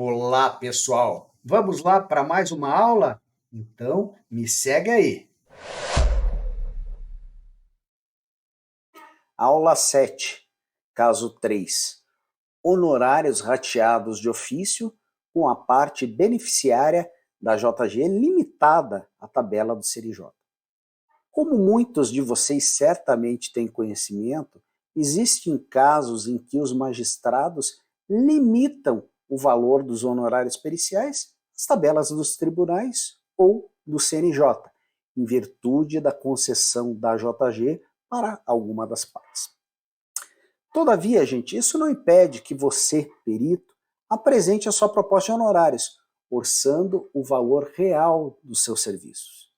Olá, pessoal! Vamos lá para mais uma aula? Então, me segue aí. Aula 7, caso 3. Honorários rateados de ofício com a parte beneficiária da JG limitada à tabela do CNJ. Como muitos de vocês certamente têm conhecimento, existem casos em que os magistrados limitam o valor dos honorários periciais às tabelas dos tribunais ou do CNJ, em virtude da concessão da JG para alguma das partes. Todavia, gente, isso não impede que você, perito, apresente a sua proposta de honorários, orçando o valor real dos seus serviços.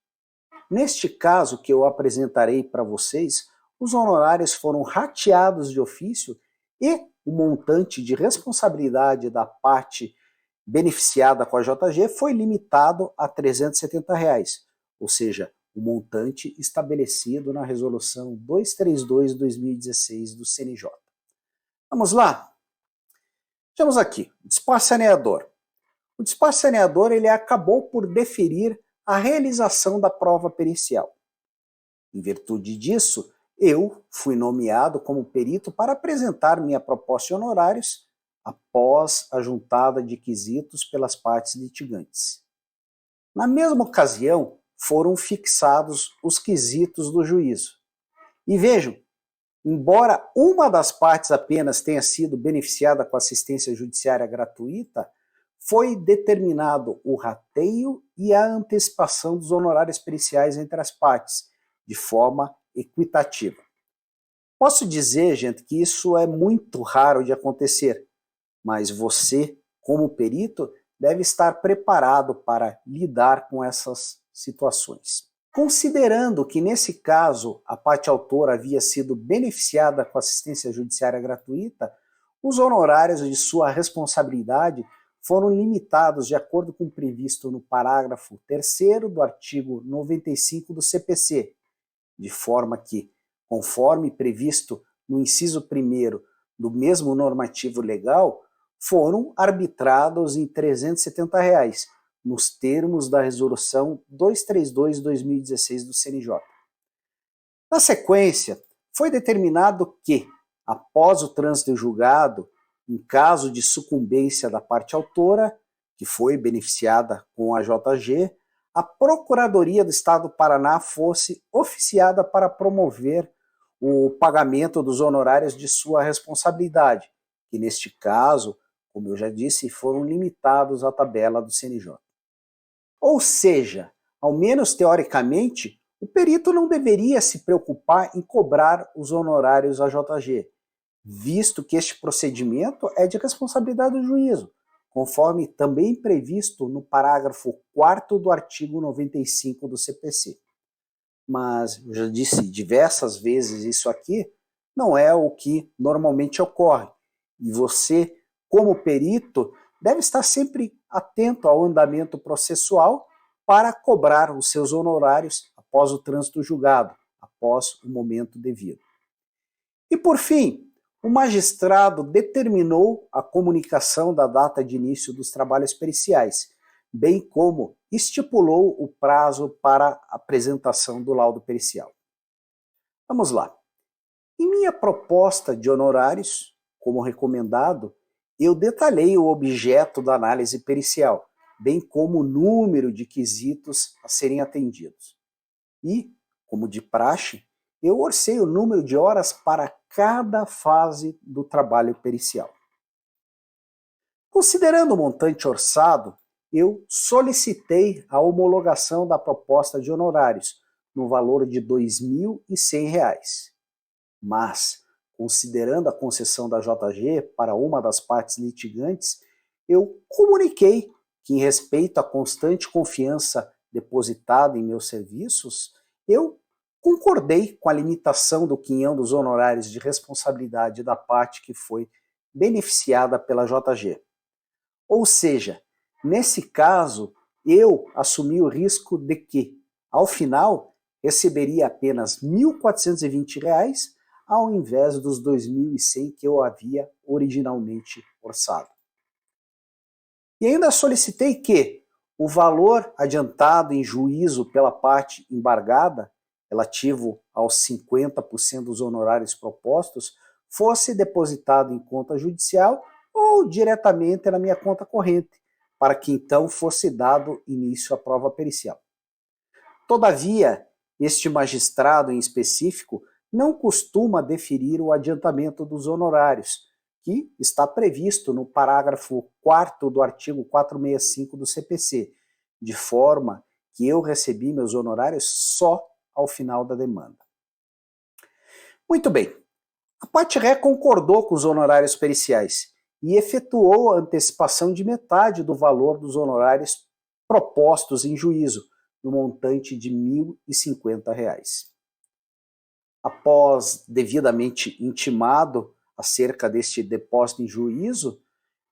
Neste caso que eu apresentarei para vocês, os honorários foram rateados de ofício e o montante de responsabilidade da parte beneficiada com a JG foi limitado a R$ 370, ou seja, o montante estabelecido na resolução 232/2016 do CNJ. Vamos lá? Vejamos aqui, despacho saneador. O despacho saneador ele acabou por deferir a realização da prova pericial. Em virtude disso, eu fui nomeado como perito para apresentar minha proposta de honorários após a juntada de quesitos pelas partes litigantes. Na mesma ocasião, foram fixados os quesitos do juízo. E vejam, embora uma das partes apenas tenha sido beneficiada com assistência judiciária gratuita, foi determinado o rateio e a antecipação dos honorários periciais entre as partes, de forma equitativa. Posso dizer, gente, que isso é muito raro de acontecer, mas você, como perito, deve estar preparado para lidar com essas situações. Considerando que, nesse caso, a parte autora havia sido beneficiada com assistência judiciária gratuita, os honorários de sua responsabilidade foram limitados de acordo com o previsto no parágrafo 3º do artigo 95 do CPC, de forma que, conforme previsto no inciso 1º do mesmo normativo legal, foram arbitrados em R$ 370, nos termos da resolução 232/2016 do CNJ. Na sequência, foi determinado que, após o trânsito em julgado, em caso de sucumbência da parte autora, que foi beneficiada com a JG, a Procuradoria do Estado do Paraná fosse oficiada para promover o pagamento dos honorários de sua responsabilidade, que neste caso, como eu já disse, foram limitados à tabela do CNJ. Ou seja, ao menos teoricamente, o perito não deveria se preocupar em cobrar os honorários à JG, visto que este procedimento é de responsabilidade do juízo, conforme também previsto no parágrafo 4º do artigo 95 do CPC. Mas, eu já disse diversas vezes isso aqui, não é o que normalmente ocorre. E você, como perito, deve estar sempre atento ao andamento processual para cobrar os seus honorários após o trânsito julgado, após o momento devido. E por fim, o magistrado determinou a comunicação da data de início dos trabalhos periciais, bem como estipulou o prazo para apresentação do laudo pericial. Vamos lá. Em minha proposta de honorários, como recomendado, eu detalhei o objeto da análise pericial, bem como o número de quesitos a serem atendidos. E, como de praxe, eu orcei o número de horas para cada fase do trabalho pericial. Considerando o montante orçado, eu solicitei a homologação da proposta de honorários no valor de R$ 2.100. Mas, considerando a concessão da JG para uma das partes litigantes, eu comuniquei que, em respeito à constante confiança depositada em meus serviços, eu concordei com a limitação do quinhão dos honorários de responsabilidade da parte que foi beneficiada pela JG. Ou seja, nesse caso, eu assumi o risco de que, ao final, receberia apenas R$ 1.420 ao invés dos R$ 2.100 que eu havia originalmente orçado. E ainda solicitei que o valor adiantado em juízo pela parte embargada, relativo aos 50% dos honorários propostos, fosse depositado em conta judicial ou diretamente na minha conta corrente, para que então fosse dado início à prova pericial. Todavia, este magistrado em específico não costuma deferir o adiantamento dos honorários, que está previsto no parágrafo 4º do artigo 465 do CPC, de forma que eu recebi meus honorários só ao final da demanda. Muito bem, a parte ré concordou com os honorários periciais e efetuou a antecipação de metade do valor dos honorários propostos em juízo, no montante de R$ 1.050. Após devidamente intimado acerca deste depósito em juízo,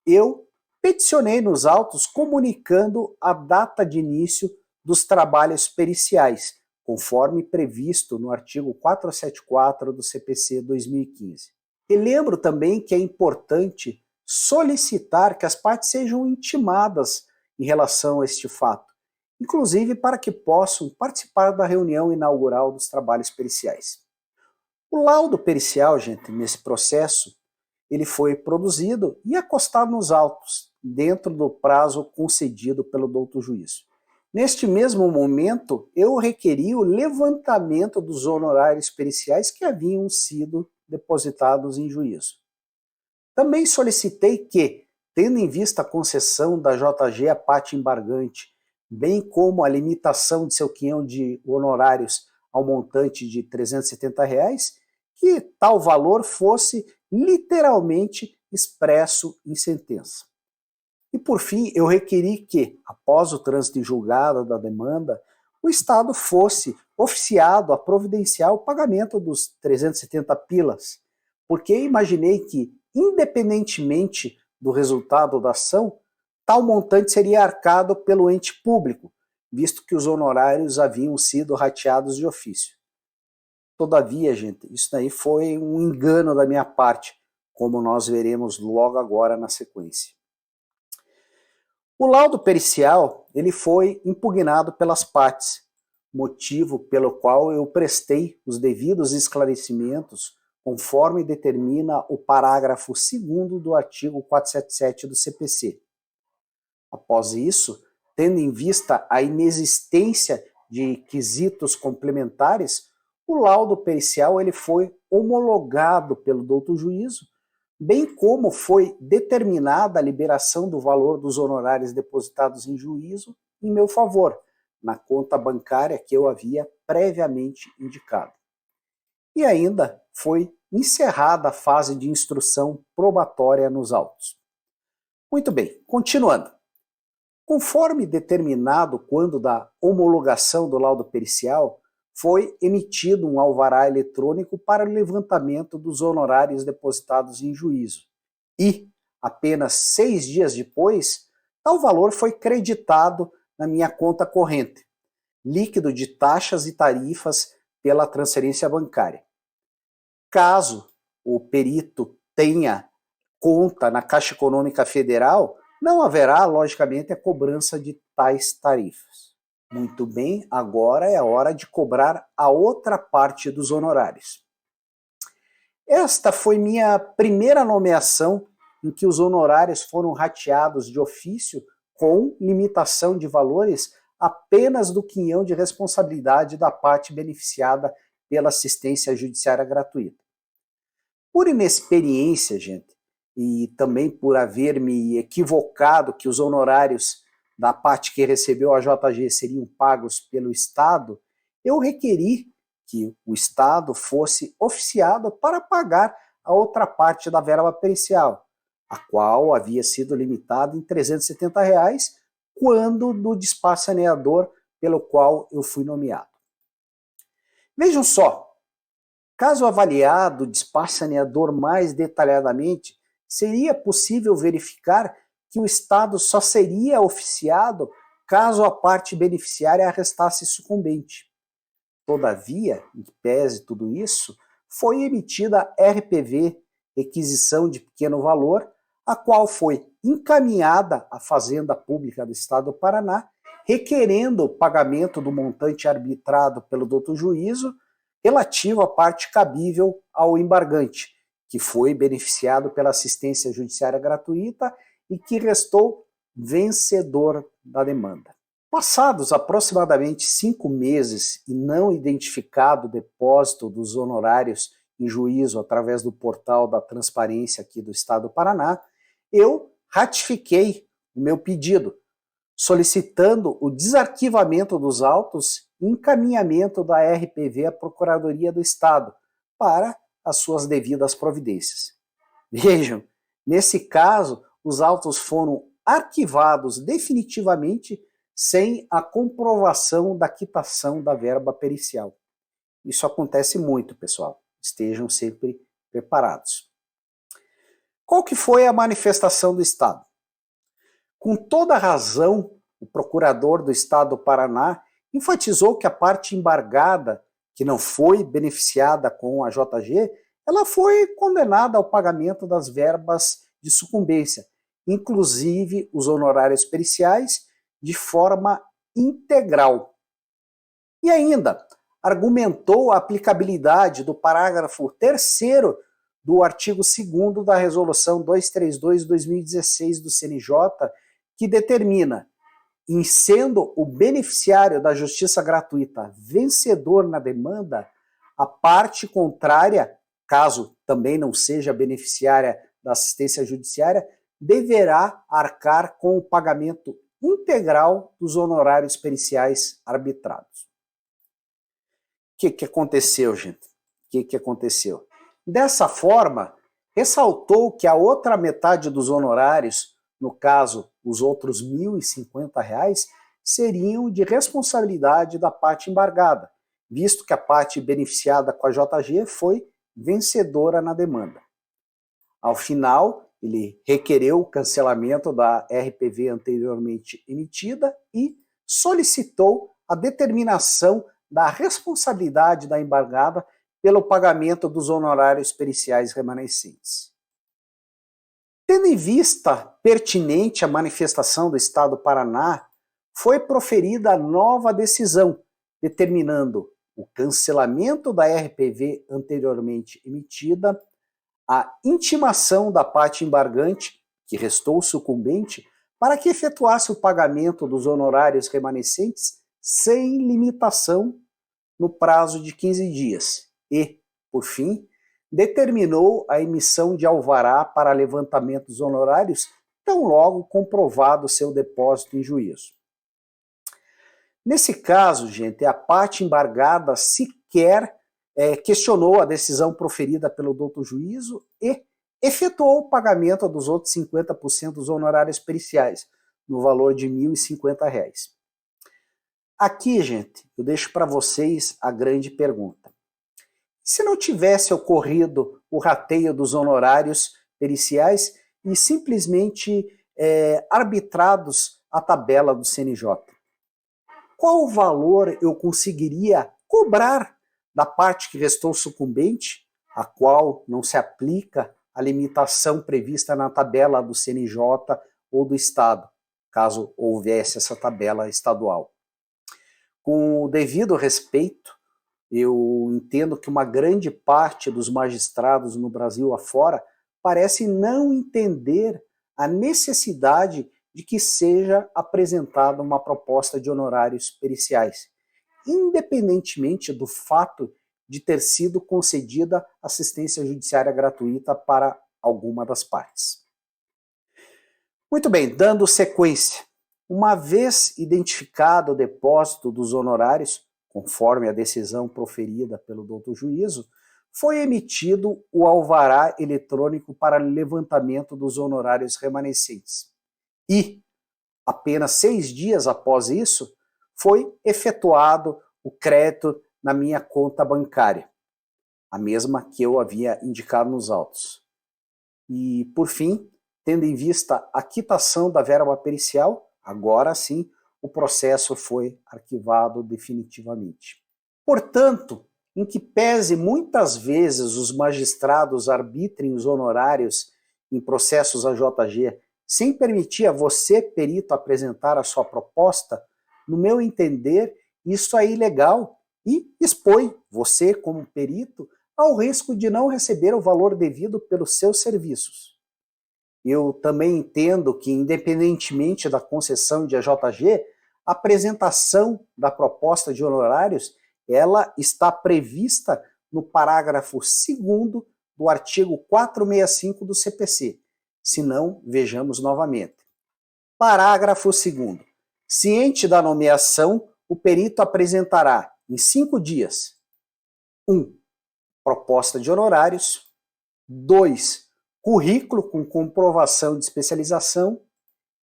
eu peticionei nos autos comunicando a data de início dos trabalhos periciais, conforme previsto no artigo 474 do CPC 2015. E lembro também que é importante solicitar que as partes sejam intimadas em relação a este fato, inclusive para que possam participar da reunião inaugural dos trabalhos periciais. O laudo pericial, gente, nesse processo, ele foi produzido e acostado nos autos, dentro do prazo concedido pelo douto juízo. Neste mesmo momento, eu requeri o levantamento dos honorários periciais que haviam sido depositados em juízo. Também solicitei que, tendo em vista a concessão da JG à parte embargante, bem como a limitação de seu quinhão de honorários ao montante de R$ 370, que tal valor fosse literalmente expresso em sentença. E por fim, eu requeri que, após o trânsito em julgado da demanda, o Estado fosse oficiado a providenciar o pagamento dos 370 pilas, porque imaginei que, independentemente do resultado da ação, tal montante seria arcado pelo ente público, visto que os honorários haviam sido rateados de ofício. Todavia, gente, isso daí foi um engano da minha parte, como nós veremos logo agora na sequência. O laudo pericial ele foi impugnado pelas partes, motivo pelo qual eu prestei os devidos esclarecimentos conforme determina o parágrafo 2º do artigo 477 do CPC. Após isso, tendo em vista a inexistência de quesitos complementares, o laudo pericial ele foi homologado pelo douto juízo, bem como foi determinada a liberação do valor dos honorários depositados em juízo em meu favor, na conta bancária que eu havia previamente indicado. E ainda foi encerrada a fase de instrução probatória nos autos. Muito bem, continuando. Conforme determinado quando da homologação do laudo pericial, foi emitido um alvará eletrônico para o levantamento dos honorários depositados em juízo. E, apenas 6 dias depois, tal valor foi creditado na minha conta corrente, líquido de taxas e tarifas pela transferência bancária. Caso o perito tenha conta na Caixa Econômica Federal, não haverá, logicamente, a cobrança de tais tarifas. Muito bem, agora é a hora de cobrar a outra parte dos honorários. Esta foi minha primeira nomeação em que os honorários foram rateados de ofício com limitação de valores apenas do quinhão de responsabilidade da parte beneficiada pela assistência judiciária gratuita. Por inexperiência, gente, e também por haver me equivocado que os honorários da parte que recebeu a JG seriam pagos pelo Estado, eu requeri que o Estado fosse oficiado para pagar a outra parte da verba pericial, a qual havia sido limitada em R$ 370, quando do despacho saneador pelo qual eu fui nomeado. Vejam só, caso avaliado o despacho saneador mais detalhadamente, seria possível verificar que o Estado só seria oficiado caso a parte beneficiária restasse sucumbente. Todavia, em que pese tudo isso, foi emitida RPV, requisição de pequeno valor, a qual foi encaminhada à Fazenda Pública do Estado do Paraná, requerendo o pagamento do montante arbitrado pelo doutor juízo relativo à parte cabível ao embargante, que foi beneficiado pela assistência judiciária gratuita e que restou vencedor da demanda. Passados aproximadamente 5 meses e não identificado o depósito dos honorários em juízo através do portal da transparência aqui do Estado do Paraná, eu ratifiquei o meu pedido, solicitando o desarquivamento dos autos e encaminhamento da RPV à Procuradoria do Estado para as suas devidas providências. Vejam, nesse caso, os autos foram arquivados definitivamente sem a comprovação da quitação da verba pericial. Isso acontece muito, pessoal. Estejam sempre preparados. Qual que foi a manifestação do Estado? Com toda razão, o procurador do Estado do Paraná enfatizou que a parte embargada, que não foi beneficiada com a JG, ela foi condenada ao pagamento das verbas de sucumbência, inclusive os honorários periciais, de forma integral. E ainda argumentou a aplicabilidade do parágrafo 3º do artigo 2º da Resolução 232/2016 do CNJ, que determina, em sendo o beneficiário da justiça gratuita vencedor na demanda, a parte contrária, caso também não seja beneficiária da assistência judiciária, deverá arcar com o pagamento integral dos honorários periciais arbitrados. O que aconteceu, gente? O que aconteceu? Dessa forma, ressaltou que a outra metade dos honorários, no caso, os outros R$ 1.050, seriam de responsabilidade da parte embargada, visto que a parte beneficiada com a JG foi vencedora na demanda. Ao final, ele requereu o cancelamento da RPV anteriormente emitida e solicitou a determinação da responsabilidade da embargada pelo pagamento dos honorários periciais remanescentes. Tendo em vista pertinente a manifestação do Estado do Paraná, foi proferida a nova decisão, determinando o cancelamento da RPV anteriormente emitida, a intimação da parte embargante, que restou sucumbente, para que efetuasse o pagamento dos honorários remanescentes sem limitação no prazo de 15 dias e, por fim, determinou a emissão de alvará para levantamento dos honorários tão logo comprovado seu depósito em juízo. Nesse caso, gente, a parte embargada sequer questionou a decisão proferida pelo doutor juízo e efetuou o pagamento dos outros 50% dos honorários periciais, no valor de R$ 1.050. Aqui, gente, eu deixo para vocês a grande pergunta. Se não tivesse ocorrido o rateio dos honorários periciais e simplesmente arbitrados a tabela do CNJ, qual valor eu conseguiria cobrar da parte que restou sucumbente, a qual não se aplica a limitação prevista na tabela do CNJ ou do Estado, caso houvesse essa tabela estadual? Com o devido respeito, eu entendo que uma grande parte dos magistrados no Brasil afora parece não entender a necessidade de que seja apresentada uma proposta de honorários periciais, independentemente do fato de ter sido concedida assistência judiciária gratuita para alguma das partes. Muito bem, dando sequência. Uma vez identificado o depósito dos honorários, conforme a decisão proferida pelo doutor juízo, foi emitido o alvará eletrônico para levantamento dos honorários remanescentes. E, apenas 6 dias após isso, foi efetuado o crédito na minha conta bancária, a mesma que eu havia indicado nos autos. E, por fim, tendo em vista a quitação da verba pericial, agora sim, o processo foi arquivado definitivamente. Portanto, em que pese muitas vezes os magistrados arbitrem os honorários em processos AJG sem permitir a você, perito, apresentar a sua proposta, no meu entender, isso é ilegal e expõe você, como perito, ao risco de não receber o valor devido pelos seus serviços. Eu também entendo que, independentemente da concessão de AJG, a apresentação da proposta de honorários, ela está prevista no parágrafo 2º do artigo 465 do CPC. Se não, vejamos novamente. Parágrafo 2º. Ciente da nomeação, o perito apresentará, em 5 dias, 1. Proposta de honorários. 2. Currículo com comprovação de especialização.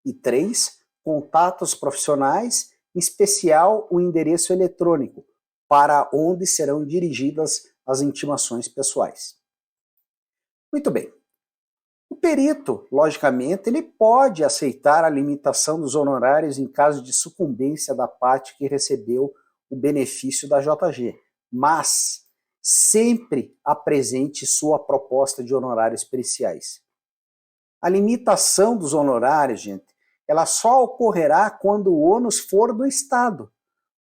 E 3. Contatos profissionais, em especial o endereço eletrônico, para onde serão dirigidas as intimações pessoais. Muito bem. O perito, logicamente, ele pode aceitar a limitação dos honorários em caso de sucumbência da parte que recebeu o benefício da JG, mas sempre apresente sua proposta de honorários periciais. A limitação dos honorários, gente, ela só ocorrerá quando o ônus for do Estado,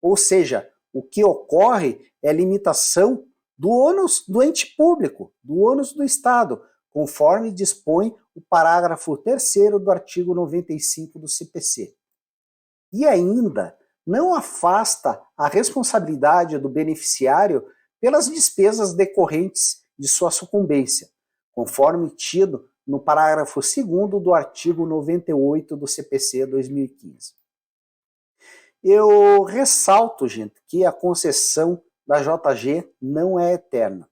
ou seja, o que ocorre é a limitação do ônus do ente público, do ônus do Estado, conforme dispõe o parágrafo 3º do artigo 95 do CPC. E ainda não afasta a responsabilidade do beneficiário pelas despesas decorrentes de sua sucumbência, conforme tido no parágrafo 2º do artigo 98 do CPC 2015. Eu ressalto, gente, que a concessão da JG não é eterna.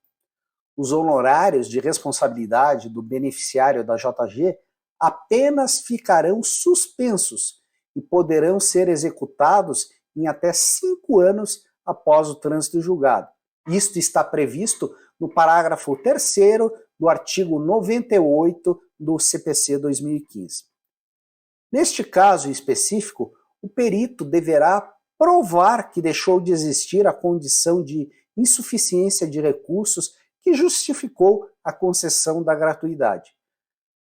Os honorários de responsabilidade do beneficiário da JG apenas ficarão suspensos e poderão ser executados em até 5 anos após o trânsito julgado. Isto está previsto no parágrafo 3º do artigo 98 do CPC 2015. Neste caso específico, o perito deverá provar que deixou de existir a condição de insuficiência de recursos que justificou a concessão da gratuidade.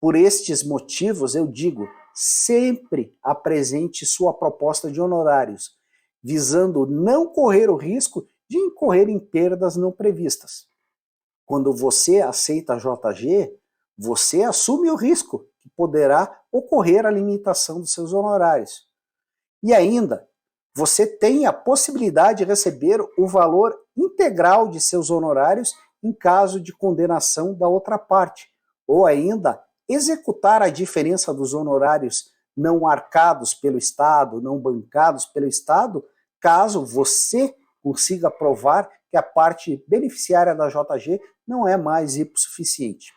Por estes motivos, eu digo, sempre apresente sua proposta de honorários, visando não correr o risco de incorrer em perdas não previstas. Quando você aceita a JG, você assume o risco que poderá ocorrer a limitação dos seus honorários. E ainda, você tem a possibilidade de receber o valor integral de seus honorários em caso de condenação da outra parte, ou ainda executar a diferença dos honorários não arcados pelo Estado, não bancados pelo Estado, caso você consiga provar que a parte beneficiária da JG não é mais hipossuficiente.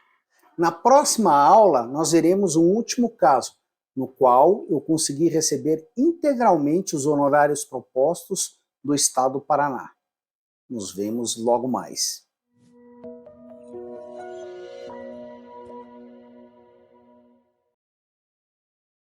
Na próxima aula, nós veremos um último caso, no qual eu consegui receber integralmente os honorários propostos do Estado do Paraná. Nos vemos logo mais.